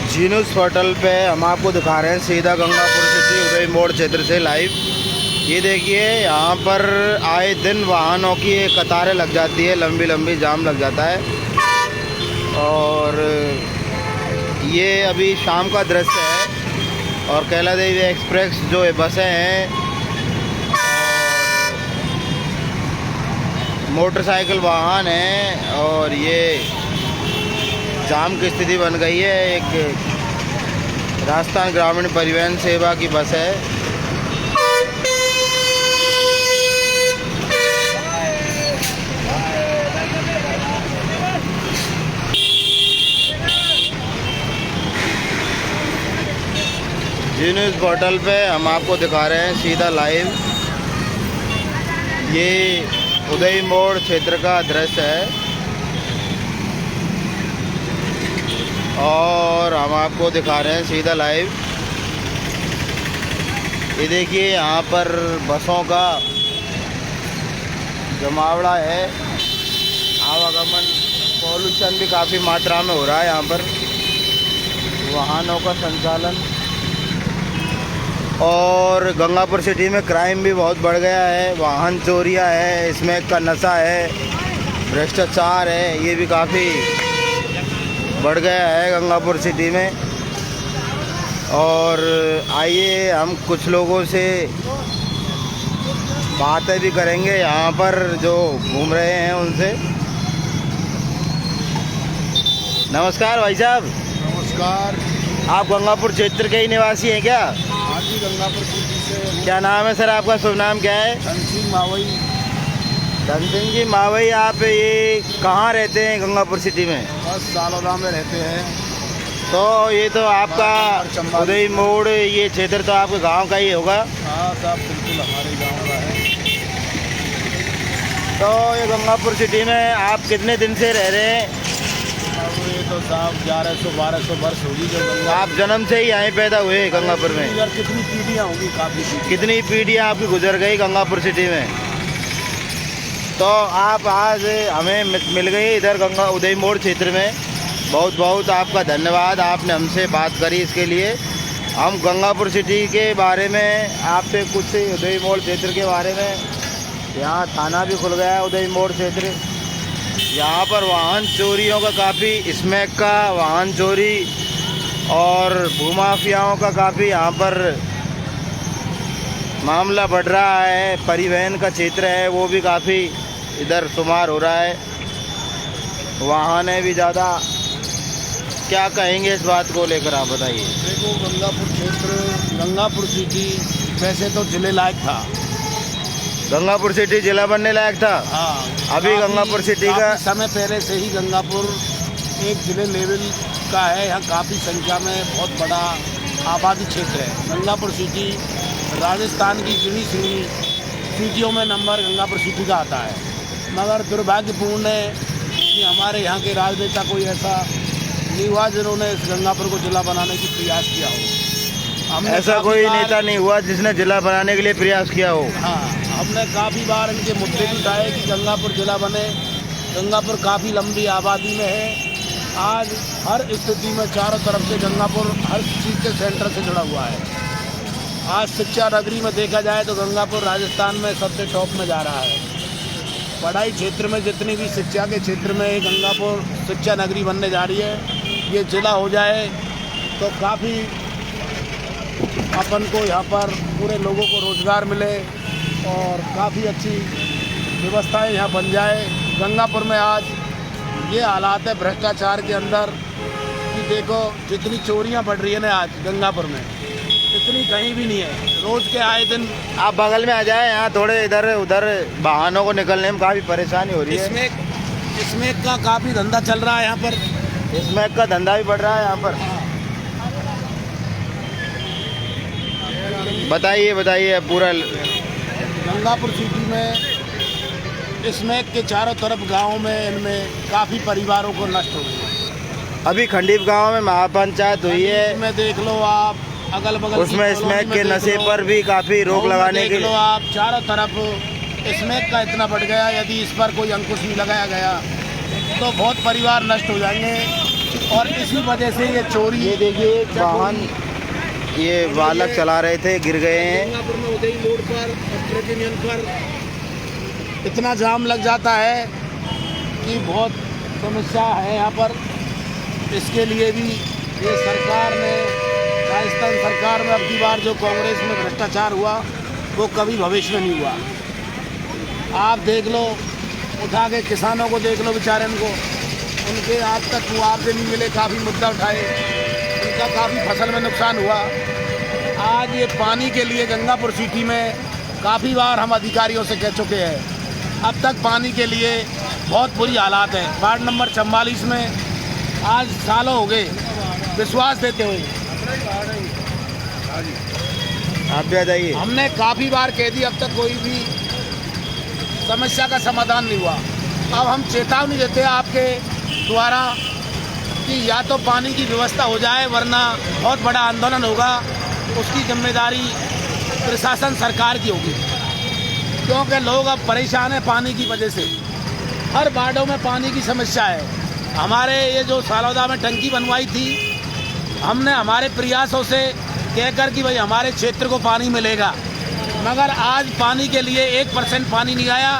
जीनूस hotel पे हम आपको दिखा रहे हैं सीधा गंगापुर सिटी उदय मोड़ क्षेत्र से लाइव। ये देखिए यहाँ पर आए दिन वाहनों की कतारें लग जाती है, लंबी लंबी जाम लग जाता है। और ये अभी शाम का दृश्य है और कैला देवी एक्सप्रेस जो बसें हैं, मोटरसाइकिल वाहन हैं और ये जाम की स्थिति बन गई है। एक राजस्थान ग्रामीण परिवहन सेवा की बस है। जीनूस होटल पे हम आपको दिखा रहे हैं सीधा लाइव। ये उदय मोड़ क्षेत्र का दृश्य है और हम आपको दिखा रहे हैं सीधा लाइव। ये देखिए यहाँ पर बसों का जमावड़ा है, आवागमन, पॉल्यूशन भी काफ़ी मात्रा में हो रहा है यहाँ पर, वाहनों का संचालन। और गंगापुर सिटी में क्राइम भी बहुत बढ़ गया है, वाहन चोरियाँ है, स्मैक का नशा है, भ्रष्टाचार है, ये भी काफ़ी बढ़ गया है गंगापुर सिटी में। और आइए हम कुछ लोगों से बातें भी करेंगे यहाँ पर जो घूम रहे हैं उनसे। नमस्कार भाई साहब। नमस्कार। आप गंगापुर क्षेत्र के ही निवासी हैं क्या? हाँ जी, गंगापुर सिटी से। क्या नाम है सर आपका? शुभ नाम क्या है? धन सिंह मावई। धन सिंह जी मावई, आप ये कहाँ रहते हैं गंगापुर सिटी में? बस सालोरा में रहते हैं। तो ये तो आपका उदय मोड़ ये क्षेत्र तो आपके गांव का ही होगा? हाँ साहब, बिल्कुल हमारे गांव का है। तो ये गंगापुर सिटी में आप कितने दिन से रह रहे हैं? अब ये तो साहब 1100-1200 वर्ष होगी जो गंगा। आप जन्म से ही यहीं पैदा हुए गंगापुर में? यार कितनी पीढ़ियाँ होंगी, काफ़ी पीढ़ी। कितनी पीढ़ियाँ आपकी गुजर गई गंगापुर सिटी में? तो आप आज हमें मिल गई इधर गंगा उदय मोड़ क्षेत्र में, बहुत बहुत आपका धन्यवाद। आपने हमसे बात करी, इसके लिए हम गंगापुर सिटी के बारे में आपसे कुछ उदय मोड़ क्षेत्र के बारे में, यहाँ थाना भी खुल गया है उदय मोड़ क्षेत्र। यहाँ पर वाहन चोरियों का काफ़ी, स्मैक का वाहन चोरी और भूमाफियाओं का काफ़ी यहाँ पर मामला बढ़ रहा है। परिवहन का क्षेत्र है वो भी काफ़ी इधर शुमार हो रहा है, वाहन भी ज़्यादा। क्या कहेंगे इस बात को लेकर, आप बताइए। देखो, गंगापुर क्षेत्र, गंगापुर सिटी वैसे तो जिले लायक था। गंगापुर सिटी जिला बनने लायक था। हाँ, अभी गंगापुर सिटी का समय पहले से ही गंगापुर एक जिले लेवल का है। यहाँ काफ़ी संख्या में बहुत बड़ा आबादी क्षेत्र है। गंगापुर सिटी राजस्थान की गिनी चुनी सिटियों में नंबर गंगापुर सिटी का आता है। मगर दुर्भाग्यपूर्ण है कि हमारे यहाँ के राजनेता कोई ऐसा नहीं हुआ जिन्होंने इस गंगापुर को जिला बनाने की प्रयास किया हो। ऐसा कोई नेता नहीं हुआ जिसने जिला बनाने के लिए प्रयास किया हो। हाँ, हमने काफ़ी बार इनके मुद्दे भी उठाए कि गंगापुर जिला बने। गंगापुर काफ़ी लंबी आबादी में है। आज हर स्थिति में चारों तरफ से गंगापुर हर चीज़ के सेंटर से जुड़ा हुआ है। आज शिक्षा नगरी में देखा जाए तो गंगापुर राजस्थान में सबसे टॉप में जा रहा है। पढ़ाई क्षेत्र में जितनी भी शिक्षा के क्षेत्र में गंगापुर शिक्षा नगरी बनने जा रही है। ये जिला हो जाए तो काफ़ी अपन को यहाँ पर पूरे लोगों को रोज़गार मिले और काफ़ी अच्छी व्यवस्थाएं यहाँ बन जाए। गंगापुर में आज ये हालात है भ्रष्टाचार के अंदर कि देखो जितनी चोरियाँ बढ़ रही है ना आज गंगापुर में, इतनी कहीं भी नहीं है। रोज़ के आए दिन। आप बगल में आ जाए, यहाँ थोड़े इधर उधर वाहनों को निकलने में काफ़ी परेशानी हो रही है। इसमें का काफ़ी धंधा चल रहा है यहाँ पर। स्मैक का धंधा भी बढ़ रहा है यहाँ पर। बताइए बताइए पूरा। गंगापुर सिटी में स्मैक के चारों तरफ गाँव में इनमें काफ़ी परिवारों को नष्ट हो गई। अभी खंडीप गांव में महापंचायत हुई है, में देख लो आप, अगल बगल उसमें स्मैक के नशे पर भी काफ़ी रोक लगाने के लिए आप चारों तरफ स्मैक का इतना बढ़ गया। यदि इस पर कोई अंकुश नहीं लगाया गया तो बहुत परिवार नष्ट हो जाएंगे। और इसी वजह से ये चोरी, ये देखिए वाहन ये बालक चला रहे थे, गिर गए हैं। गंगापुर में उदय मोड़ पर और ट्रक यूनियन पर इतना जाम लग जाता है कि बहुत समस्या है यहाँ पर। इसके लिए भी ये सरकार ने, राजस्थान सरकार में अब की बार जो कांग्रेस में भ्रष्टाचार हुआ वो कभी भविष्य में नहीं हुआ। आप देख लो, उठा के किसानों को देख लो, बेचारे उनके आज तक मुआवजे नहीं मिले, काफ़ी मुद्दा उठाए, उनका काफ़ी फसल में नुकसान हुआ। आज ये पानी के लिए गंगापुर सिटी में काफ़ी बार हम अधिकारियों से कह चुके हैं, अब तक पानी के लिए बहुत बुरी हालात है। वार्ड नंबर 44 में आज सालों हो गए विश्वास देते हुए आप भी आ जाइए। हमने काफ़ी बार कह दी, अब तक कोई भी समस्या का समाधान नहीं हुआ। अब हम चेतावनी देते हैं आपके द्वारा कि या तो पानी की व्यवस्था हो जाए, वरना बहुत बड़ा आंदोलन होगा। उसकी जिम्मेदारी प्रशासन सरकार की होगी, क्योंकि लोग अब परेशान हैं पानी की वजह से। हर वार्डों में पानी की समस्या है। हमारे ये जो सालौदा में टंकी बनवाई थी, हमने हमारे प्रयासों से कहकर कि भाई हमारे क्षेत्र को पानी मिलेगा, मगर आज पानी के लिए 1% पानी नहीं आया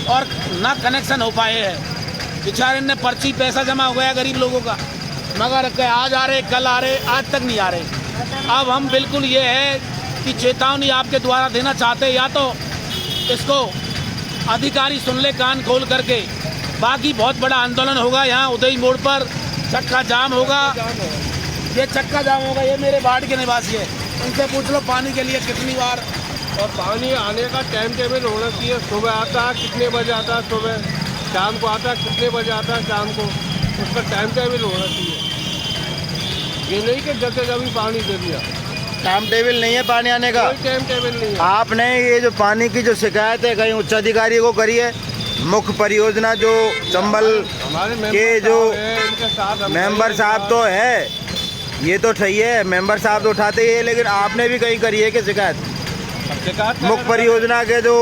और ना कनेक्शन हो पाए हैं। बेचारे ने पर्ची पैसा जमा हो गया गरीब लोगों का, मगर आज आ रहे, कल आ रहे, आज तक नहीं आ रहे। अब हम बिल्कुल ये है कि चेतावनी आपके द्वारा देना चाहते हैं, या तो इसको अधिकारी सुन ले कान खोल करके, बाकी बहुत बड़ा आंदोलन होगा। यहाँ उदय मोड़ पर चक्का जाम होगा, ये चक्का जाम होगा। ये मेरे वार्ड के निवासी है, उनसे पूछ लो पानी के लिए कितनी बार। और पानी आने का टाइम टेबल होना चाहिए। सुबह आता है कितने बजे आता है, सुबह शाम को आता है कितने बजे आता है शाम को, उसका टाइम टेबल होना चाहिए। ये नहीं कि जैसे कभी पानी दे दिया, टाइम टेबल नहीं है पानी आने का, कोई टाइम टेबल नहीं है। आपने ये जो पानी की जो शिकायत है कहीं उच्च अधिकारी को करी है? मुख्य परियोजना जो चंबल हमारे के जो इनके साथ मेंबर साहब तो है, ये तो सही है, मेंबर साहब तो उठाते ही है, लेकिन आपने भी कहीं करी है कि शिकायत? मुख्य परियोजना के जो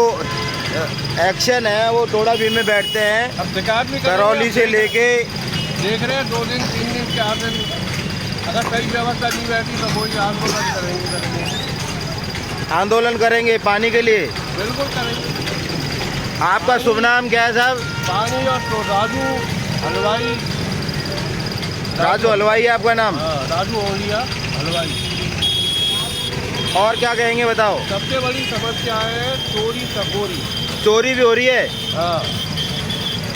एक्शन है वो थोड़ा भी में बैठते हैं, अब शिकायत भी करौली से लेके देख रहे हैं 2 दिन 3 दिन 4 दिन, अगर सही व्यवस्था नहीं बैठी तो वही आंदोलन करेंगे। आंदोलन करेंगे पानी के लिए। बिल्कुल करेंगे। आपका शुभ नाम क्या है साहब? पानी और तो राजू हलवाई। राजू हलवाई है आपका नाम? राजू ओलिया हलवाई। और क्या कहेंगे बताओ? सबसे बड़ी समस्या है चोरी सकोरी। चोरी भी हो रही है? हाँ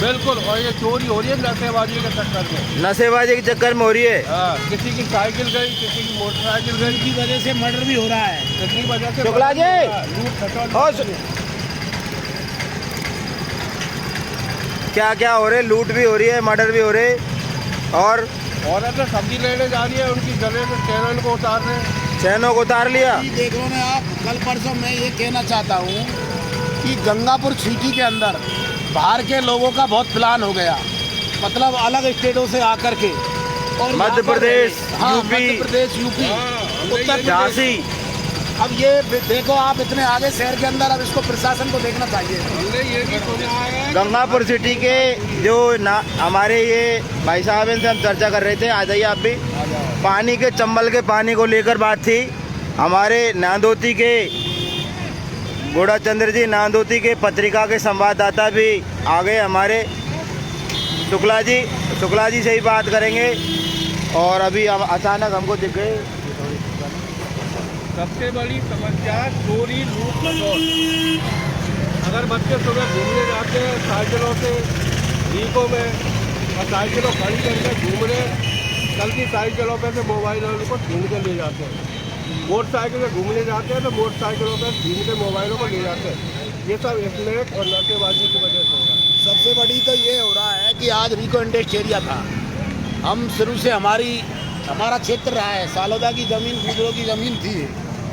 बिल्कुल, और ये चोरी हो रही है नशेबाजी के चक्कर में। नशेबाजी के चक्कर में हो रही है? हाँ, किसी की साइकिल गई, किसी की मोटरसाइकिल गई, की वजह से मर्डर भी हो रहा है। कितनी वजह से शुक्ला जी! क्या क्या हो रहे? लूट भी हो रही है, मर्डर भी हो रहे, और औरतें सब्जी लेने जा रही है, उनकी गले में चैनल को उतार रहे हैं। चैनों को उतार लिया। देख लो ना आप, कल परसों मैं ये कहना चाहता हूँ कि गंगापुर सिटी के अंदर बाहर के लोगों का बहुत प्लान हो गया, मतलब अलग स्टेटों से आकर के, और मध्य प्रदेश, हाँ, यूपी, मध्य प्रदेश, यूपी, उत्तर झांसी। अब ये देखो आप इतने आगे शहर के अंदर, अब इसको प्रशासन को देखना चाहिए। हमने ये भी सुना है गंगापुर सिटी के जो हमारे ये भाई साहब, इनसे हम चर्चा कर रहे थे, आ जाइए आप भी। पानी के, चंबल के पानी को लेकर बात थी। हमारे नांदोती के गोड़ाचंद्र जी, नांदोती के पत्रिका के संवाददाता भी आ गए हमारे, शुक्ला जी से ही बात करेंगे। और अभी अचानक हमको दिख गए। सबसे बड़ी समस्या चोरी, लूट, खसोट। अगर बच्चे सुबह घूमने जाते हैं साइकिलों से, जीपों में, और साइकिलों खड़ी करके घूम रहे, कल की साइकिलों पे से मोबाइलों को छीन के ले जाते हैं। मोटरसाइकिल से घूमने जाते हैं तो मोटरसाइकिलों पर छीन के मोबाइलों को ले जाते हैं। ये सब स्नैक और नशेबाजी की वजह से हो रहा है। सबसे बड़ी तो ये हो रहा है कि आज रिको इंडस्ट्री एरिया था, हम शुरू से हमारा क्षेत्र रहा है, सालोदा की ज़मीन, गुजरों की ज़मीन थी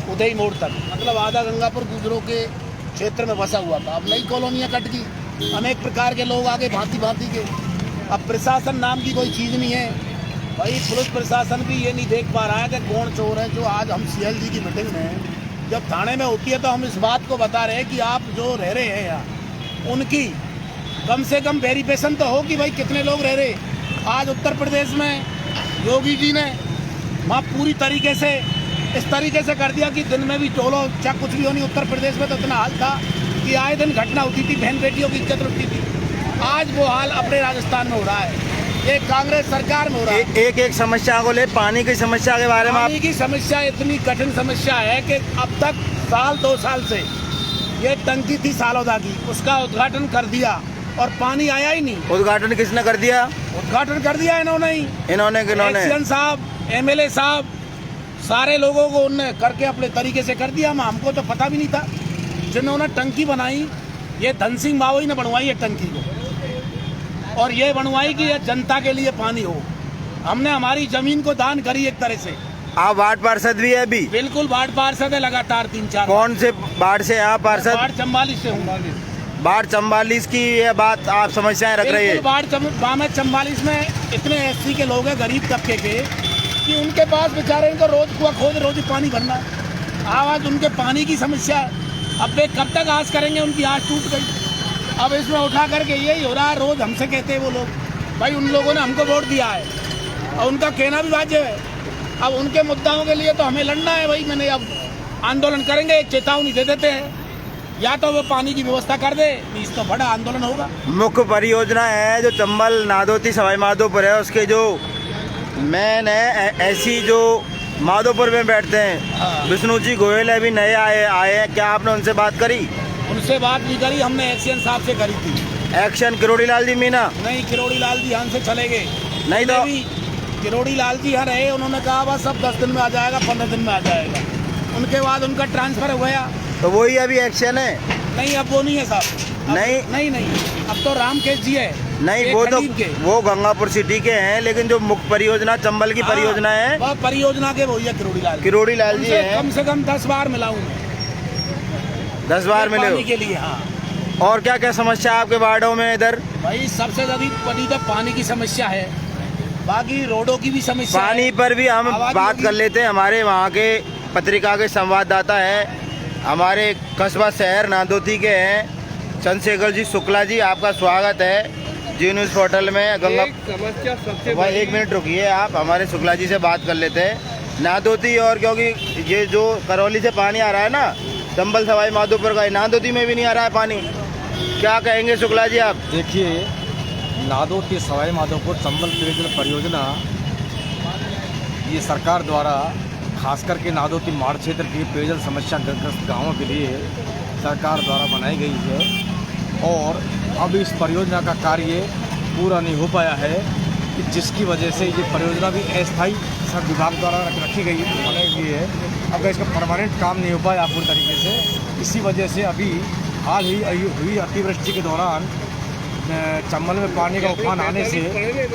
उदय मोड़ तक, मतलब आधा गंगापुर गुजरों के क्षेत्र में बसा हुआ था। अब नई कॉलोनियाँ कट गई, अनेक प्रकार के लोग आगे भांति भांति के। अब प्रशासन नाम की कोई चीज़ नहीं है भाई। पुलिस प्रशासन भी ये नहीं देख पा रहा है कि कौन चोर है। जो आज हम CLG की मीटिंग में जब थाने में होती है तो हम इस बात को बता रहे हैं कि आप जो रह रहे हैं यहाँ, उनकी कम से कम वेरिफिकेशन तो हो कि भाई कितने लोग रह रहे। आज उत्तर प्रदेश में योगी जी ने वहाँ पूरी तरीके से इस तरीके से कर दिया कि दिन में भी टोलो चाहे कुछ भी होनी। उत्तर प्रदेश में तो इतना हाल था कि आए दिन घटना होती थी, बहन बेटियों की इज्जत उठती थी। आज वो हाल अपने राजस्थान में हो रहा है, ये कांग्रेस सरकार में हो रहा है। एक एक समस्या को ले, पानी की समस्या के बारे में पानी की समस्या इतनी कठिन समस्या है कि अब तक साल 2 साल से ये टंकी थी सालोदा की, उसका उद्घाटन कर दिया और पानी आया ही नहीं। उद्घाटन किसने कर दिया? उद्घाटन कर दिया इन्होंने ही। इन्होंने एक्शन साहब, एमएलए साहब, सारे लोगों को उनने करके अपने तरीके से कर दिया। हमको तो पता भी नहीं था। जिन्होंने टंकी बनाई, ये धन सिंह मावई ने बनवाई है टंकी को, और ये बनवाई कि ये जनता के लिए पानी हो। हमने हमारी जमीन को दान करी एक तरह से। आप वार्ड पार्षद भी है अभी? बिल्कुल वार्ड पार्षद है, लगातार 3-4। कौन से वार्ड से आप पार्षद? वार्ड 44 से हूँ। वार्ड 44 की ये बात आप समस्याएं रख रही है? वार्ड 44 में इतने एससी के लोग हैं, गरीब तबके के, कि उनके पास बेचारे इनको रोज कुआ खोद रोज पानी भरना। आज उनके पानी की समस्या, अब वे कब तक आस करेंगे? उनकी आस टूट गई। अब इसमें उठा करके यही हो रहा है। रोज हमसे कहते हैं वो लोग, भाई उन लोगों ने हमको वोट दिया है और उनका कहना भी वाजिब है। अब उनके मुद्दाओं के लिए तो हमें लड़ना है भाई। मैंने अब आंदोलन करेंगे, एक चेतावनी दे देते हैं, या तो वो पानी की व्यवस्था कर दे, इस तो बड़ा आंदोलन होगा। मुख्य परियोजना है जो चंबल नादोती सवाई माधोपुर है, उसके जो मैन है ऐसी जो माधोपुर में बैठते हैं, विष्णु जी गोयल अभी नए आए हैं, क्या आपने उनसे बात करी? उनसे बात नहीं करी, हमने एक्शन साहब से करी थी। एक्शन किरोड़ी लाल जी मीना? नहीं, किरोड़ी लाल जी यहाँ से चले गए। नहीं तो किरोड़ी लाल जी यहाँ रहे, उन्होंने कहा बस अब 10 दिन में आ जाएगा, 15 दिन में आ जाएगा। उनके बाद उनका ट्रांसफर हो गया। तो वही अभी एक्शन है? नहीं, अब वो नहीं है साहब। नहीं, अब तो रामकेश जी है। नहीं, वो गंगापुर सिटी के हैं, लेकिन जो मुख्य परियोजना चंबल की परियोजना है, वह परियोजना के वही है किरोड़ी लाल जी है। कम से कम 10 बार मिला हूँ, 10 बार मिले पानी के लिए। हाँ। और क्या क्या समस्या आपके वार्डों में इधर? भाई सबसे बड़ी तो पानी की समस्या है, बाकी रोडों की भी समस्या। पानी पर भी हम बात कर लेते हैं। हमारे वहाँ के पत्रिका के संवाददाता है, हमारे कस्बा शहर नादोती के हैं चंद्रशेखर जी शुक्ला जी, आपका स्वागत है जी न्यूज़ पोर्टल में। गंगा समस्या सबसे भाई 1 मिनट रुकिए, आप हमारे शुक्ला जी से बात कर लेते हैं नादोती। और क्योंकि ये जो करौली से पानी आ रहा है ना, चंबल सवाई माधोपुर का, नादोती में भी नहीं आ रहा है पानी, क्या कहेंगे शुक्ला जी आप? देखिए, नादोती सवाई माधोपुर चंबल पेयजल परियोजना ये सरकार द्वारा खास करके नादोती माड़ क्षेत्र की पेयजल समस्या ग्रस्त गाँवों के लिए सरकार द्वारा बनाई गई है। और अब इस परियोजना का कार्य पूरा नहीं हो पाया है, कि जिसकी वजह से ये परियोजना भी अस्थायी सब विभाग द्वारा रखी गई बनाई गई है। अगर इसका परमानेंट काम नहीं हो पाया पूरी तरीके से, इसी वजह से अभी हाल ही हुई अतिवृष्टि के दौरान चंबल में पानी का उफान आने से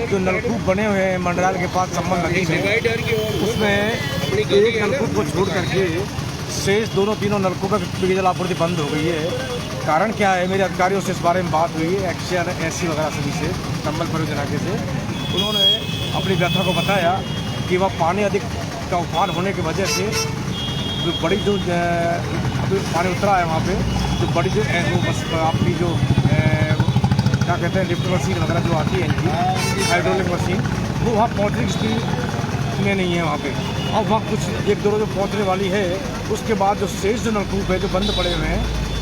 जो नलकूप बने हुए हैं मंडराल के पास चंबल नदी में, उसमें एक नलकूप को छोड़ करके शेष तीनों नलकूपों की पेयजल आपूर्ति बंद हो गई है। कारण क्या है? मेरे अधिकारियों से इस बारे में बात हुई है, एक्शन एससी वगैरह सभी से, चंबल परियोजना के से। उन्होंने अपनी व्यथा को बताया कि वह पानी अधिक का उफान होने की वजह से जो बड़ी जो पानी उतरा है वहाँ पे, जो बड़ी जो आपकी जो क्या कहते हैं लिफ्ट मशीन वगैरह जो आती है इनकी हाइड्रोलिक मशीन, वो वहाँ पहुँचने की स्थिति में नहीं है वहाँ पे। अब वहाँ कुछ 1-2 जो पहुँचने वाली है, उसके बाद जो शेष जो नलकूप है जो बंद पड़े हुए हैं,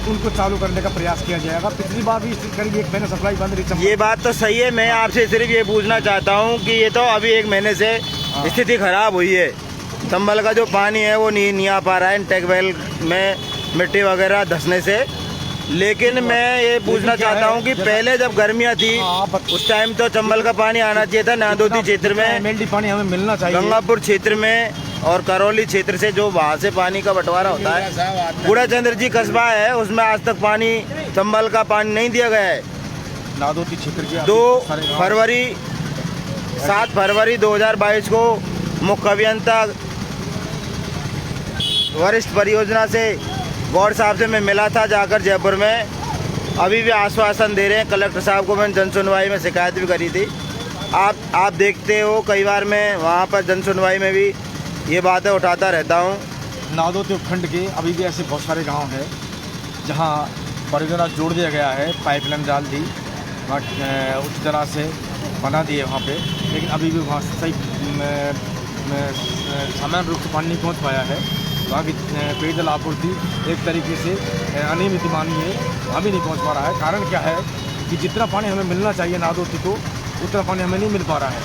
उनको चालू करने का प्रयास किया जाएगा। पिछली बार भी करीब 1 महीने सप्लाई बंद रही। ये बात तो सही है। मैं आपसे सिर्फ ये पूछना चाहता हूँ कि ये तो अभी 1 महीने से स्थिति खराब हुई है, चंबल का जो पानी है वो नहीं आ पा रहा है टेकवेल में मिट्टी वगैरह धंसने से। लेकिन मैं ये पूछना चाहता हूँ कि पहले जब गर्मियाँ थी उस टाइम तो चंबल का पानी आना चाहिए था नादोती क्षेत्र में, एमएलडी पानी हमें मिलना चाहिए, गंगापुर क्षेत्र में और करौली क्षेत्र से जो वहाँ से पानी का बंटवारा होता है। बूढ़ाचंद्र जी कस्बा है, उसमें आज तक पानी चंबल का पानी नहीं दिया गया है। नादोती क्षेत्र की 7 फरवरी 2022 को मुख्य अभियंता वरिष्ठ परियोजना से गौड़ साहब से मैं मिला था जाकर जयपुर में। अभी भी आश्वासन दे रहे हैं। कलेक्टर साहब को मैंने जन सुनवाई में शिकायत भी करी थी। आप देखते हो कई बार मैं वहाँ पर जन सुनवाई में भी ये बातें उठाता रहता हूँ। नादोती उपखंड के अभी भी ऐसे बहुत सारे गांव हैं जहां परियोजना जोड़ दिया गया है, पाइपलाइन डाल दी, उच्च तरह से बना दिए वहाँ पे, लेकिन अभी भी वहाँ सही सामान्य रूप से पानी नहीं पहुँच पाया है। वहाँ की पेयजल आपूर्ति एक तरीके से अनियमित मानी है, वहाँ भी नहीं पहुँच पा रहा है। कारण क्या है कि जितना पानी हमें मिलना चाहिए नादोती को, उतना पानी हमें नहीं मिल पा रहा है।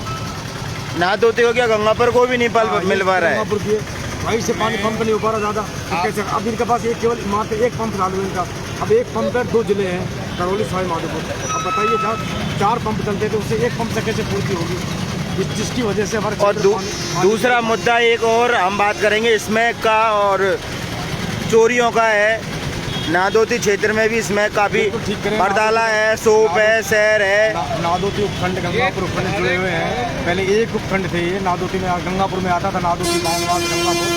नादोती को क्या गंगापुर को भी नहीं मिल पा रहा है? गंगापुर की वहीं से पानी पंप नहीं हो पा रहा ज़्यादा। कैसे अब इनके पास एक केवल मात्र एक पंप डालू इनका, अब एक पंप पर 2 जिले हैं, करौली सवाई माधोपुर। अब बताइए जहाँ 4 पंप चलते थे उससे एक पंप से कैसे पूर्ति होगी, जिसकी वजह से हमारे और दूसरा मुद्दा एक और हम बात करेंगे स्मैक का और चोरियों का है। नादोती क्षेत्र में भी इसमें काफ़ी बरदाला है, सोप है, शहर है। नादोती उपखंड गंगापुर उपखंड जुड़े हुए हैं। पहले एक उपखंड थे ये, नादोती में गंगापुर में आता था, नादोती माओवाद गंगापुर,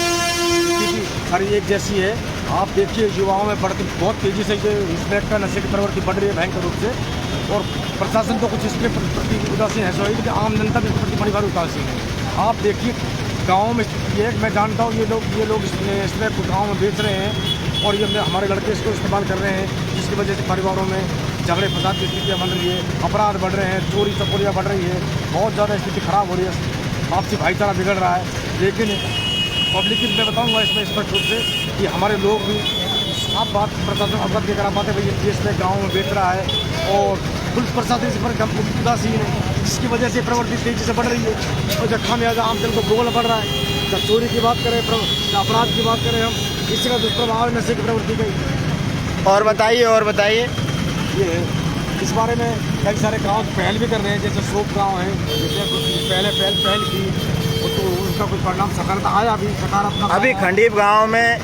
स्थिति हर एक जैसी है। आप देखिए युवाओं में बढ़ती बहुत तेज़ी से ये स्मैक का नशे की प्रवृत्ति बढ़ रही है भयंकर रूप से, और प्रशासन तो कुछ इसके प्रति उदासीन है, सो लेकिन आम जनता भी इसके प्रति बड़ी बार उदासीन है। आप देखिए गाँव में ये मैं जानता हूँ ये लोग स्मैक को गाँव में बेच रहे हैं, और ये हमारे लड़के इसको इस्तेमाल कर रहे हैं, जिसकी वजह से परिवारों में झगड़े फसाद की स्थितियाँ बन रही है, अपराध बढ़ रहे हैं, चोरी चकोरियाँ बढ़ रही है, बहुत ज़्यादा स्थिति खराब हो रही है, आपसी भाईचारा बिगड़ रहा है। लेकिन पब्लिक मैं बताऊँगा इसमें स्पष्ट रूप से कि हमारे लोग भी आप बात प्रशासन अवगत नहीं करा पाते, भाई ये इसमें गाँव में बेच रहा है, और पुलिस प्रशासन इस पर उदासीन है, जिसकी वजह से प्रवृत्ति तेजी से बढ़ रही है, और जब खामियाजा आम जन को भोगना पड़ रहा है। जब चोरी की बात करें, अपराध की बात करें हम, इसका दुष्प्रभाव नशे की प्रवृत्ति का। और बताइए ये इस बारे में कई सारे गांव पहल भी कर रहे हैं, जैसे सोप गांव है, जैसे पहले पहल की तो उसका कुछ परिणाम सकारात्मक आया, अभी सकारात्मक। अभी खंडीप गांव में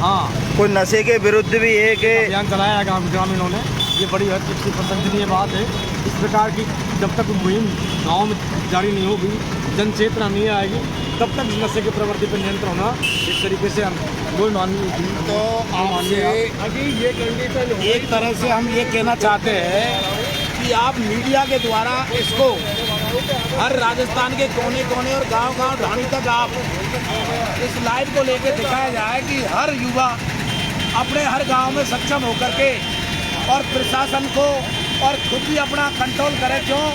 कुछ नशे के विरुद्ध भी एक अभियान चलाया है ग्रामीणों ने, ये बड़ी हद तक प्रशंसनीय बात है। इस प्रकार की जब तक मुहिम गाँव में जारी नहीं होगी, जन चेतना नहीं आएगी, तब तक नशे की प्रवृत्ति पर नियंत्रण होना इस तरीके से हम कोई तो अभी ये कंडीशन एक तरह से हम ये कहना चाहते हैं कि आप मीडिया के द्वारा इसको हर राजस्थान के कोने कोने और गांव-गांव ढाणी तक आप इस लाइव को लेकर दिखाया जाए कि हर युवा अपने हर गांव में सक्षम होकर के और प्रशासन को और खुद भी अपना कंट्रोल करे। क्यों?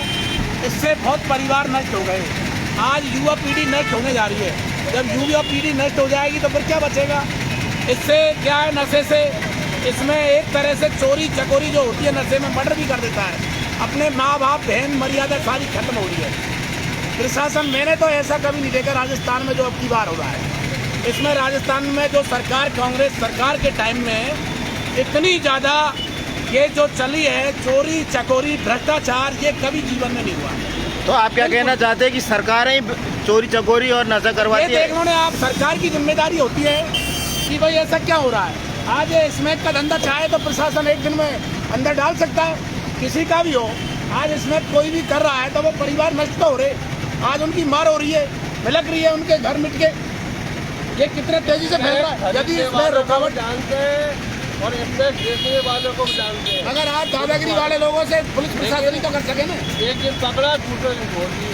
इससे बहुत परिवार नष्ट हो गए। आज युवा पीढ़ी नष्ट होने जा रही है। जब युवा पीढ़ी नष्ट हो जाएगी तो फिर क्या बचेगा? इससे क्या है, नशे से इसमें एक तरह से चोरी चकोरी जो होती है, नशे में मर्डर भी कर देता है। अपने माँ बाप बहन मर्यादा सारी खत्म हो रही है। प्रशासन, मैंने तो ऐसा कभी नहीं देखा राजस्थान में जो अब की बार हो रहा है। इसमें राजस्थान में जो सरकार, कांग्रेस सरकार के टाइम में इतनी ज़्यादा ये जो चली है चोरी चकोरी भ्रष्टाचार, ये कभी जीवन में नहीं हुआ। तो आप क्या कहना चाहते हैं कि सरकारें चोरी चकोरी और नशा करवाती है? देखो, आप सरकार की जिम्मेदारी होती है कि भाई ऐसा क्या हो रहा है। आज स्मैक का धंधा चाहे तो प्रशासन एक दिन में अंदर डाल सकता है, किसी का भी हो। आज स्मैक कोई भी कर रहा है तो वो परिवार नष्ट तो हो रहे, आज उनकी मार हो रही है, मिलक रही है, उनके घर मिट के ये कितने तेजी से फैल रहा है। यदि इसमें रुकावट जानते हैं और इसमें बेचने वालों को जानते हैं, अगर आप दादागिरी वाले लोगों से पुलिस प्रशासन ही तो कर सके ना। एक दिन पकड़ा, दूसरे दिन छोड़ दिए।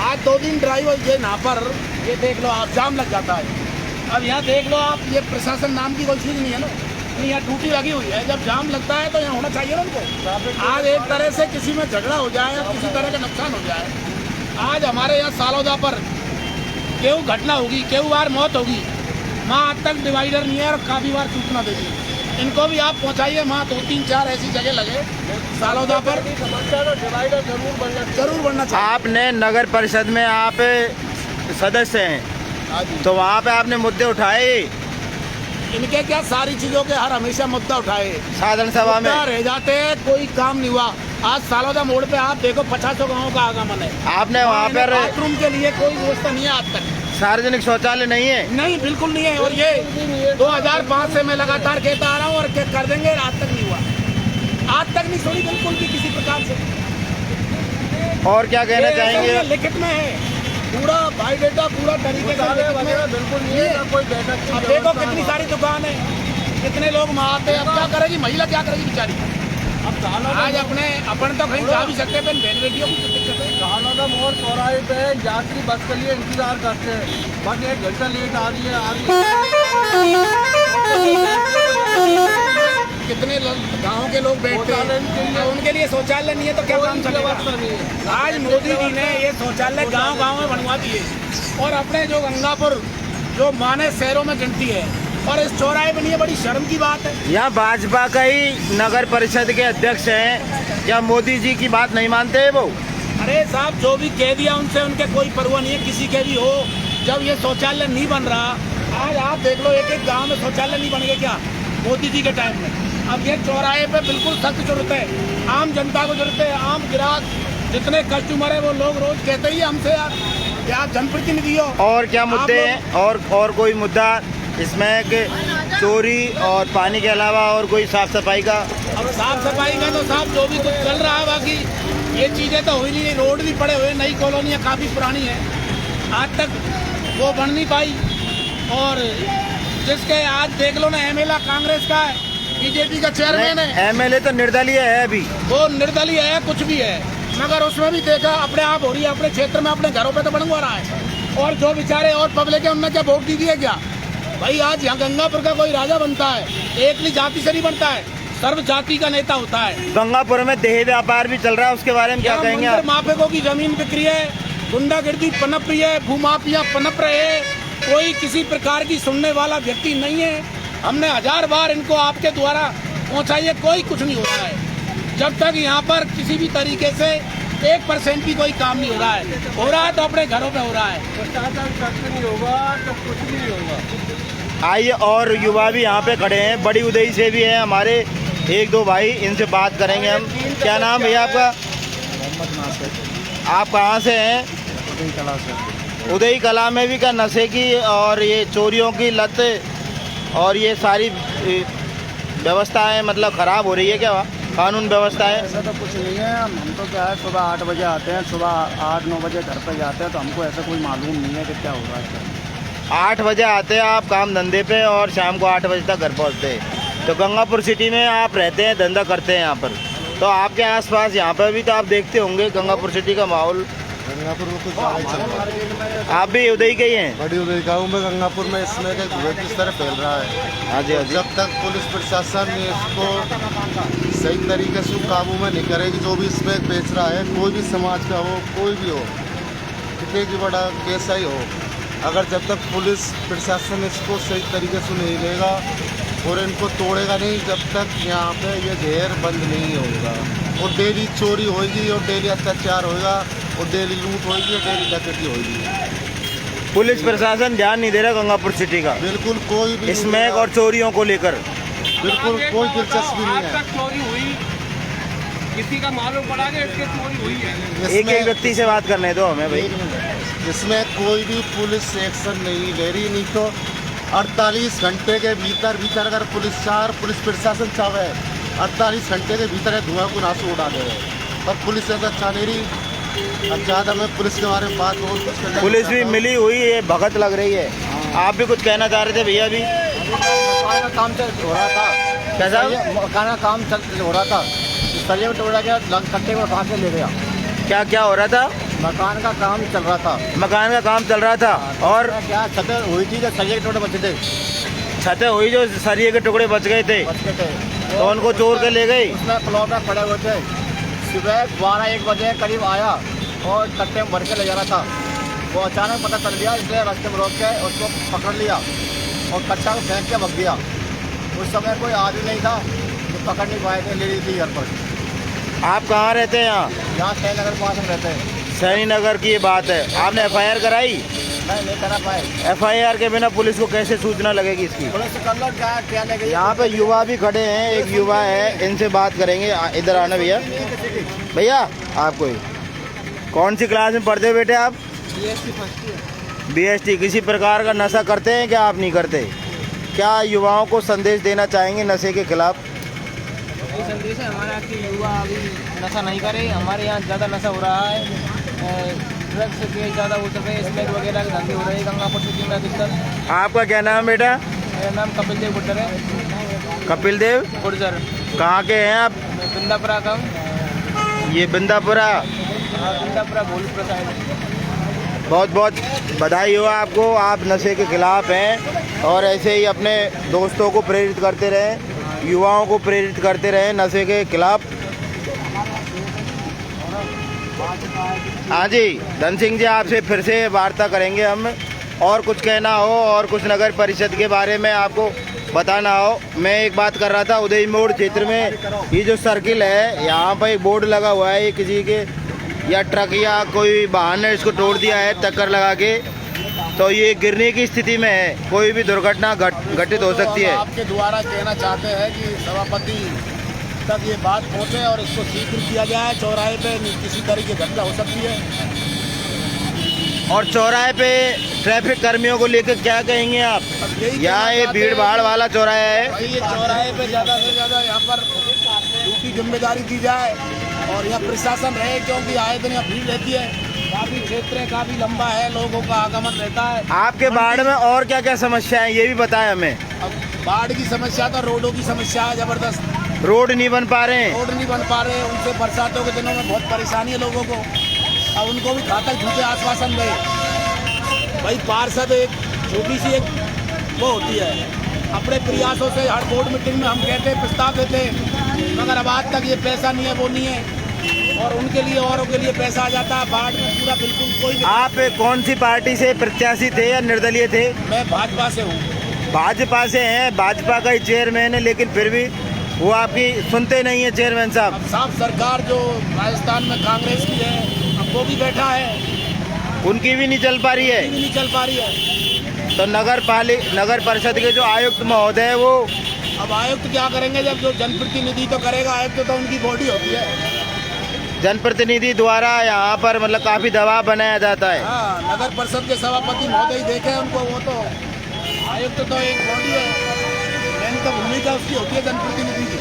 आज 2 दिन ड्राइवर ये यहाँ पर ये देख लो आप, जाम लग जाता है। अब यहाँ देख लो आप, ये प्रशासन नाम की कोई चीज़ नहीं है ना, यहाँ ड्यूटी लगी हुई है। जब जाम लगता है तो यहाँ होना चाहिए ना उनको। आज एक तरह से किसी में झगड़ा हो जाए या किसी तरह का नुकसान हो जाए, आज हमारे यहाँ सालोदा पर केहू घटना होगी, केहू बार मौत होगी, वहाँ आज तक डिवाइडर नहीं है और काफ़ी बार सूचना दे दी। इनको भी आप पहुँचाइए, वहाँ 2, 3, 4 ऐसी जगह लगे सालोदा पर, डिवाइडर जरूर बनना चाहिए। आपने नगर परिषद में आप सदस्य हैं, तो वहाँ पे आपने मुद्दे उठाए, इनके क्या सारी चीज़ों के हर हमेशा मुद्दा उठाए, साधारण सभा में रह जाते हैं, कोई काम नहीं हुआ। आज सालोदा मोड़ पे आप देखो 50 गाँव का आगमन है। आपने वहाँ पर बाथरूम के लिए कोई व्यवस्था नहीं है आज तक, सार्वजनिक शौचालय नहीं है, नहीं बिल्कुल नहीं है। और ये 2005 से मैं लगातार कहता आ रहा हूँ और कर देंगे, आज तक नहीं हुआ, आज तक नहीं सुनी बिल्कुल भी किसी प्रकार से। और क्या कहना चाहेंगे? लिखित में है पूरा बायोडेटा, पूरा तरीके से बिल्कुल नहीं है। अब देखो कितनी सारी दुकान है, कितने लोग वहाँ आते हैं। अब क्या करेगी महिला, क्या करेगी बेचारी? अब आज अपन तो कहीं जा भी सकते, बहन बेटियों की दिक्कत है। सालोदा मोड़ चौराहे पे यात्री बस के लिए इंतजार करते हैं, बस 1 घंटा लेट आ रही है। कितने गांव के लोग बैठते हैं, तो उनके लिए शौचालय नहीं है तो क्या काम चलेगा। आज मोदी जी ने ये शौचालय गांव-गांव में बनवा दिए और अपने जो गंगापुर जो माने शहरों में गिनती है और इस चौराहे पे नहीं है, बड़ी शर्म की बात है। यहाँ भाजपा का ही नगर परिषद के अध्यक्ष हैं, क्या मोदी जी की बात नहीं मानते हैं वो? अरे साहब, जो भी कह दिया उनसे उनके कोई परवाह नहीं है, किसी के भी हो। जब ये शौचालय नहीं बन रहा, आज आप देख लो एक एक गांव में शौचालय नहीं बन गए क्या मोदी जी के टाइम में। अब ये चौराहे पे बिल्कुल सख्त जरूरत है, आम जनता को जरूरत है, आम ग्राहक जितने कस्टमर है वो लोग रोज कहते ही हमसे यार जनप्रतिनिधि हो। और क्या मुद्दे हैं? और कोई मुद्दा इसमें कि चोरी और पानी के अलावा और कोई साफ सफाई का? अब साफ सफाई का तो साहब जो भी कुछ चल रहा है, बाकी ये चीज़ें तो हुई नहीं। रोड भी पड़े हुए, नई कॉलोनियाँ काफ़ी पुरानी है, आज तक वो बन नहीं पाई। और जिसके आज देख लो ना, एमएलए कांग्रेस का है, बीजेपी का चेयरमैन है। एमएलए तो निर्दलीय है, अभी वो निर्दलीय है, कुछ भी है, मगर उसमें भी देखा अपने आप हो रही है, अपने क्षेत्र में अपने घरों पे तो बनवा रहा है। और जो बेचारे और पब्लिक है उनने क्या वोट दी है क्या भाई? आज यहाँ गंगापुर का कोई राजा बनता है, एक ही जाति से नहीं बनता है, सर्व जाति का नेता होता है। गंगापुर में देह व्यापार भी चल रहा है, उसके बारे में क्या कहेंगे आप? माफिकों की जमीन बिक्री है, गुंडागर्दी पनप रही है, भूमाफिया पनप रहे हैं, कोई किसी प्रकार की सुनने वाला व्यक्ति नहीं है। हमने 1000 बार इनको आपके द्वारा पहुँचाइए, कोई कुछ नहीं हो रहा है। जब तक यहाँ पर किसी भी तरीके से 1% भी कोई काम नहीं हो रहा है तो अपने घरों पे हो रहा है। नहीं होगा तो कुछ नहीं होगा। आइए, और युवा भी यहाँ पे खड़े हैं, बड़ी उदय से भी हैं हमारे 1-2 भाई, इनसे बात करेंगे हम। क्या नाम भैया आपका? मोहम्मद नासिर। आप कहाँ से हैं? उदय कला से। उदय कला में भी क्या नशे की और ये चोरियों की लत और ये सारी व्यवस्थाएं मतलब खराब हो रही है क्या? कानून व्यवस्था है? ऐसा तो कुछ नहीं है। हम तो क्या है, सुबह 8 बजे आते हैं, सुबह 8-9 बजे घर पर जाते हैं, तो हमको ऐसा कोई मालूम नहीं है कि क्या हो रहा है। 8 बजे आते हैं आप काम धंधे पे और शाम को 8 बजे तक घर पहुंचते हैं। तो गंगापुर सिटी में आप रहते हैं, धंधा करते हैं यहाँ पर, तो आपके आसपास यहाँ पर भी तो आप देखते होंगे गंगापुर सिटी का माहौल। गंगापुर में कुछ ज़्यादा ही चल रहा है। आप भी उदय के ही हैं? बड़ी उदय गाँव में गंगापुर में इसमें के धुएं किस तरह फैल रहा है। हाँ जी, हाँ जी। जब तक पुलिस प्रशासन ने इसको सही तरीके से काबू में नहीं करेगी, जो भी इसमें बेच रहा है, कोई भी समाज का हो, कोई भी हो, कितने की बड़ा कैसा ही हो, अगर जब तक पुलिस प्रशासन इसको सही तरीके से नहीं लेगा और इनको तोड़ेगा नहीं, जब तक यहाँ पे ये जहर बंद नहीं होगा। और डेली चोरी होगी और डेली अत्याचार होगा और डेली लूट होगी और डेली डकैती होगी। पुलिस प्रशासन ध्यान नहीं दे रहा गंगापुर सिटी का बिल्कुल कोई भी स्मैक और चोरियों को लेकर, बिल्कुल कोई दिलचस्पी नहीं है। चोरी हुई, किसी का मालूम पड़ा कि इसकी चोरी हुई है। एक व्यक्ति से बात करने दो हमें भाई। इसमें कोई भी पुलिस एक्शन नहीं ले रही, नहीं तो 48 घंटे के भीतर अगर पुलिस प्रशासन चाहे 48 घंटे के भीतर धुआं को नासू उड़ा दे, पर पुलिस ऐसा चाह नहीं रही। अब ज़्यादा मैं पुलिस के बारे में बात और कुछ करना, पुलिस भी मिली हुई है, भगत लग रही है। आप भी कुछ कहना चाह रहे थे भैया? अभी मकान का काम हो रहा था, कैसा? मकान का काम हो रहा था, सरिया में तोड़ा गया, कट्टे को उठा के ले गया। क्या क्या हो रहा था? मकान का काम चल रहा था। मकान का काम चल रहा था और क्या छतें हुई थी, जो सरिया के टुकड़े बचे थे, छतें हुई जो सरिये के टुकड़े बच गए थे, बच गए थे, तो उनको चोर के ले गई। उसमें प्लॉट में पड़े हुए थे। सुबह 12-1 बजे करीब आया और कट्टे में भर के ले जा रहा था। वो अचानक पता चल गया, इसलिए रास्ते में रोक के उसको पकड़ लिया और कट्टा को फेंक के भग गया। उस समय कोई आदमी नहीं था तो पकड़ नहीं पाए थे, ले ली थी घर पर। आप कहाँ रहते हैं? यहाँ सैन नगर पास में रहते हैं। सैनी नगर की ये बात है। आपने FIR कराई? नहीं करा पाए। FIR के बिना पुलिस को कैसे सूचना लगेगी इसकी? पुलिस से कर लो, क्या लेंगे। यहाँ पे युवा भी खड़े हैं, एक युवा है, इनसे बात करेंगे। इधर आना भैया। भैया आप कौन सी क्लास में पढ़ते बेटे आप? BST। किसी प्रकार का नशा करते हैं क्या? आप नहीं करते? क्या युवाओं को संदेश देना चाहेंगे नशे के खिलाफ? ये संदेश है हमारा कि युवा अभी नशा नहीं करे। हमारे यहाँ ज़्यादा नशा हो रहा है, ड्रग्स के ज़्यादा हो रहे हैं, स्मैक वगैरह के धंधे हो रहे हैं गंगापुर सिटी में अधिकतर। आपका क्या नाम बेटा? मेरा नाम कपिल देव गुर्जर है। कपिल देव गुर्जर। कहाँ के हैं आप? बिंदापुरा का। ये बिंदापुरा? बिंदापुरा भोलपुरा साइड। बहुत बहुत बधाई हो आपको, आप नशे के खिलाफ हैं और ऐसे ही अपने दोस्तों को प्रेरित करते रहें। युवाओं को प्रेरित करते रहें नशे के खिलाफ। हाँ जी, धन सिंह जी, आपसे फिर से वार्ता करेंगे हम। और कुछ कहना हो और कुछ नगर परिषद के बारे में आपको बताना हो। मैं एक बात कर रहा था, उदय मोड़ क्षेत्र में ये जो सर्किल है, यहाँ पर एक बोर्ड लगा हुआ है, ये किसी के या ट्रक या कोई वाहन ने इसको तोड़ दिया है टक्कर लगा के, तो ये गिरने की स्थिति में है, कोई भी दुर्घटना घटित हो सकती है। आपके द्वारा कहना चाहते हैं कि सभापति तक ये बात पहुँचे और इसको शीघ्र किया जाए। चौराहे पे किसी तरह की घटना हो सकती है। और चौराहे पे ट्रैफिक कर्मियों को लेकर क्या कहेंगे आप? यहाँ ये भीड़ भाड़ वाला चौराहा है, भाई ये चौराहे पे ज़्यादा से ज़्यादा यहाँ पर ड्यूटी जिम्मेदारी दी जाए और यहाँ प्रशासन रहे, क्योंकि आए दिन यहाँ भीड़ रहती है। काफ़ी क्षेत्र काफ़ी लंबा है, लोगों का आगमन रहता है। आपके वार्ड में और क्या क्या समस्या है ये भी बताएं हमें। अब बाढ़ की समस्या तो रोडों की समस्या है ज़बरदस्त। रोड नहीं बन पा रहे हैं। रोड नहीं बन पा रहे, उनसे बरसातों के दिनों में बहुत परेशानी है लोगों को। अब उनको भी घातक झूठे आश्वासन गए। भाई पार्षद एक छोटी सी एक वो होती है, अपने प्रयासों से हर बोर्ड मीटिंग में हम कहते हैं, प्रस्ताव देते हैं, मगर अब आज तक ये पैसा नहीं है, वो नहीं है, और उनके लिए औरों के लिए पैसा आ जाता है। बाढ़ में पूरा बिल्कुल कोई। आप कौन सी पार्टी से प्रत्याशी थे या निर्दलीय थे? मैं भाजपा से हूँ। भाजपा से हैं, भाजपा का ही चेयरमैन है, लेकिन फिर भी वो आपकी सुनते नहीं है चेयरमैन साहब। अब साफ सरकार जो राजस्थान में कांग्रेस की है, अब वो भी बैठा है, उनकी भी नहीं चल पा रही है। नहीं चल पा रही है। तो नगर परिषद के जो आयुक्त महोदय है वो अब आयुक्त क्या करेंगे, जब जो जनप्रतिनिधि तो करेगा, आयुक्त तो उनकी बॉडी होती है। जनप्रतिनिधि द्वारा यहाँ पर मतलब काफी दबाव बनाया जाता है। हाँ, नगर परिषद के सभापति महोदय देखे उनको, वो तो आयुक्त तो एक बॉडी है, मेन तो भूमिका उसकी होती है जनप्रतिनिधि की।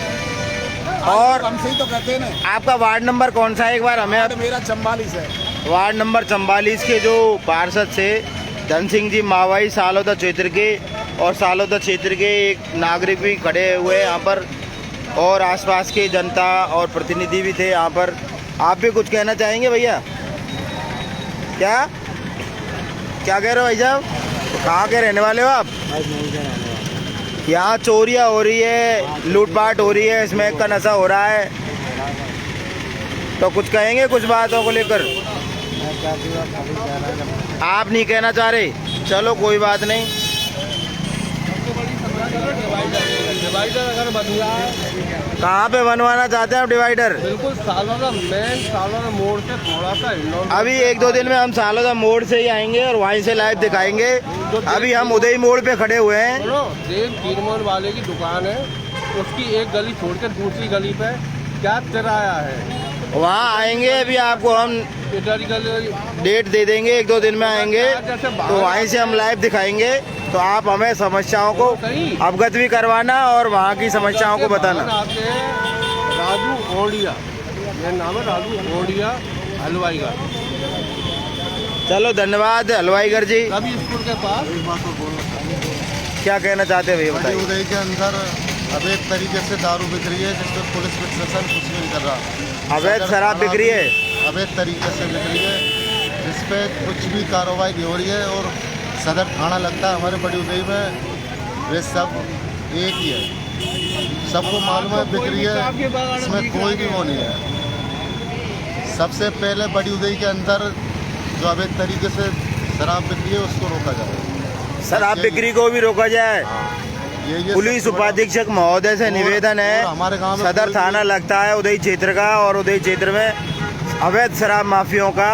और हमसे ही तो कहते हैं ना। आपका वार्ड नंबर कौन सा है एक बार हमें? मेरा 44 है। वार्ड नंबर 44 के जो पार्षद से धन सिंह जी मावाई सालोदा क्षेत्र के, और सालोदा क्षेत्र के एक नागरिक भी खड़े हुए यहाँ पर, और आसपास के जनता और प्रतिनिधि भी थे यहाँ पर। आप भी कुछ कहना चाहेंगे भैया? क्या क्या कह रहे हो भाई साहब? कहाँ के रहने वाले हो आप? यहाँ चोरियाँ हो रही है, लूटपाट हो रही है, स्मैक का नशा हो रहा है, तो कुछ कहेंगे कुछ बातों को लेकर? आप नहीं कहना चाह रहे, चलो कोई बात नहीं। डिवाइडर अगर बन रहा है, कहाँ पे बनवाना चाहते हैं आप डिवाइडर? बिल्कुल सालोदा मोड़ से थोड़ा सा हिंडौन। अभी 1-2 दिन में हम सालोदा मोड़ से ही आएंगे और वहीं से लाइव दिखाएंगे। अभी हम उदय मोड़ पे खड़े हुए हैं। देव कीरमोन वाले की दुकान है, उसकी एक गली छोड़कर दूसरी गली पे क्या किराया है, वहाँ आएंगे। अभी आपको हम डेट दे देंगे, 1-2 दिन में आएंगे तो वहीं से हम लाइव दिखाएंगे। तो आप हमें समस्याओं को अवगत भी करवाना और वहाँ की समस्याओं को बताना। राजू ओडिया, मेरा नाम है राजू ओडिया, हलवाईगर। चलो धन्यवाद हलवाईगर जी। अभी स्कूल के पास क्या कहना चाहते हैं भैया बताइए? उदय के अंदर अवैध तरीके से दारू बिक रही है, जिस पर पुलिस प्रशासन कुछ नहीं कर रहा। अवैध शराब बिक रही है, अवैध तरीके से बिक रही है, जिस पे कुछ भी कार्रवाई नहीं हो रही है। और सदर थाना लगता है हमारे बड़ी उदय में, वे सब एक ही है, सबको मालूम है बिक रही है, इसमें कोई भी वो नहीं है। सबसे पहले बड़ी उदय के अंदर जो अवैध तरीके से शराब बिक रही है उसको रोका जाए, शराब बिक्री को भी रोका जाए। ये पुलिस उपाधीक्षक महोदय से निवेदन है, हमारे गांव में सदर थाना लगता है उदय क्षेत्र का, और उदय क्षेत्र में अवैध शराब माफियों का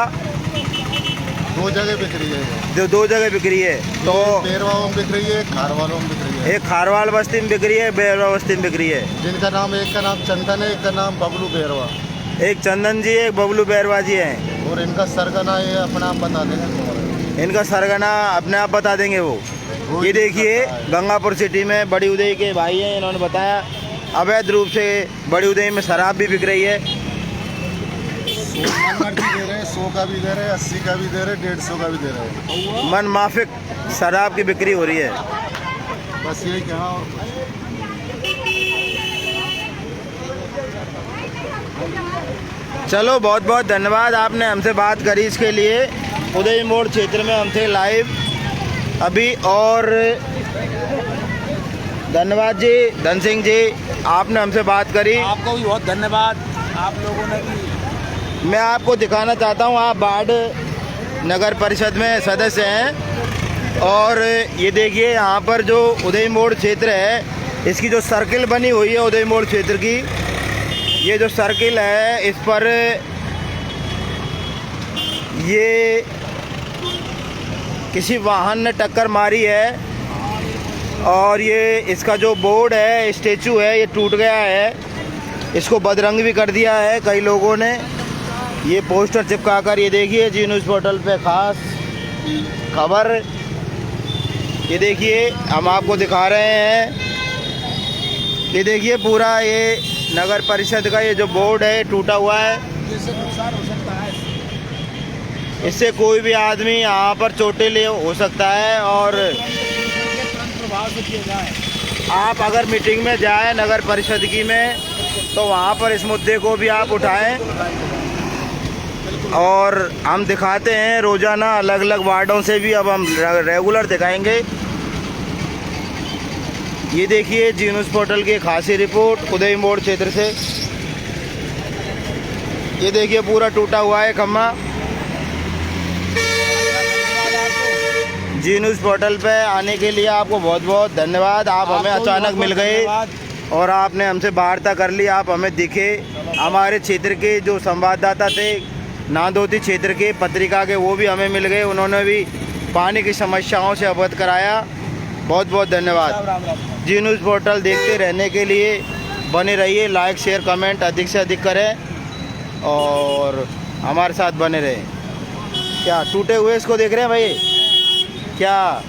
2 जगह बिक रही है, जो 2 जगह बिक रही है। तो पेरवाओं में बिक रही है, खारवालों में बिक रही है। एक खारवाल बस्ती में बिक रही है, बेरवा बस्ती में बिक रही है। जिनका नाम, एक का नाम चंदन है, एक का नाम बबलू बेरवा। एक चंदन जी, एक बबलू बैरवा जी हैं। और इनका सरगना ये अपना आप बता देंगे, इनका सरगना अपने आप बता देंगे वो। ये देखिए गंगापुर सिटी में बड़ी उदय के भाई हैं, इन्होंने बताया अवैध रूप से बड़ी उदय में शराब भी बिक रही है। 100 भी दे रहे हैं, 100 का भी दे रहे हैं, 80 का भी दे रहे हैं, 150 का भी दे रहे हैं। मन माफिक शराब की बिक्री हो रही है। बस यही कहना। और चलो बहुत बहुत धन्यवाद, आपने हमसे बात करी इसके लिए। उदय मोड़ क्षेत्र में हम थे लाइव अभी, और धन्यवाद जी धन सिंह जी, आपने हमसे बात करी। आपको भी बहुत धन्यवाद, आप लोगों ने भी। मैं आपको दिखाना चाहता हूँ, आप बाढ़ नगर परिषद में सदस्य हैं और ये देखिए यहाँ पर जो उदय मोड़ क्षेत्र है, इसकी जो सर्किल बनी हुई है उदय मोड़ क्षेत्र की, ये जो सर्किल है इस पर ये किसी वाहन ने टक्कर मारी है और ये इसका जो बोर्ड है, स्टेचू है, ये टूट गया है। इसको बदरंग भी कर दिया है कई लोगों ने। ये पोस्टर चिपका कर, ये देखिए जी न्यूज़ पोर्टल पे खास खबर, ये देखिए हम आपको दिखा रहे हैं। ये देखिए पूरा ये नगर परिषद का ये जो बोर्ड है टूटा हुआ है। जिससे नुकसान हो सकता है, इससे कोई भी आदमी यहाँ पर चोटिल हो सकता है। और तुरंत प्रभाव से किया जाए। आप अगर मीटिंग में जाएं नगर परिषद की में, तो वहाँ पर इस मुद्दे को भी आप उठाएं और हम दिखाते हैं रोज़ाना अलग अलग वार्डों से भी। अब हम रेगुलर दिखाएंगे। ये देखिए जी न्यूज़ पोर्टल की खासी रिपोर्ट उदय मोड़ क्षेत्र से। ये देखिए पूरा टूटा हुआ है खम्मा। जी न्यूज़ पोर्टल पे आने के लिए आपको बहुत बहुत धन्यवाद। आप हमें अचानक मिल गए और आपने हमसे वार्ता कर ली, आप हमें दिखे। हमारे क्षेत्र के जो संवाददाता थे नादौती क्षेत्र के पत्रिका के, वो भी हमें मिल गए, उन्होंने भी पानी की समस्याओं से अवगत कराया। बहुत बहुत धन्यवाद। जी न्यूज़ पोर्टल देखते रहने के लिए बने रहिए, लाइक शेयर कमेंट अधिक से अधिक करें और हमारे साथ बने रहें। क्या टूटे हुए इसको देख रहे हैं भाई, क्या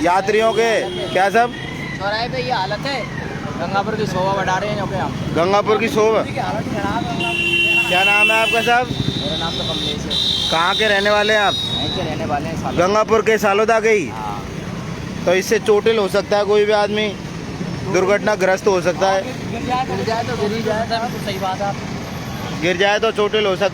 यात्रियों के क्या सब चौराहे पे ये हालत है, गंगापुर की शोभा बढ़ा रहे हैं जो कि हम। गंगापुर की शोभा। हालत खराब है। क्या नाम है आपका साहब? मेरा नाम तो कमलेश है। कहाँ के रहने वाले हैं आप? यहीं के रहने वाले हैं सालों। गंगापुर के सालोदा के ही। हाँ। तो इससे चोटिल हो सकता है, कोई भी आदमी दुर्घटनाग्रस्त हो सकता है। गिर जाए तो गिर ही जाए, सही बात है। गिर जाए तो चोटिल हो सकता है।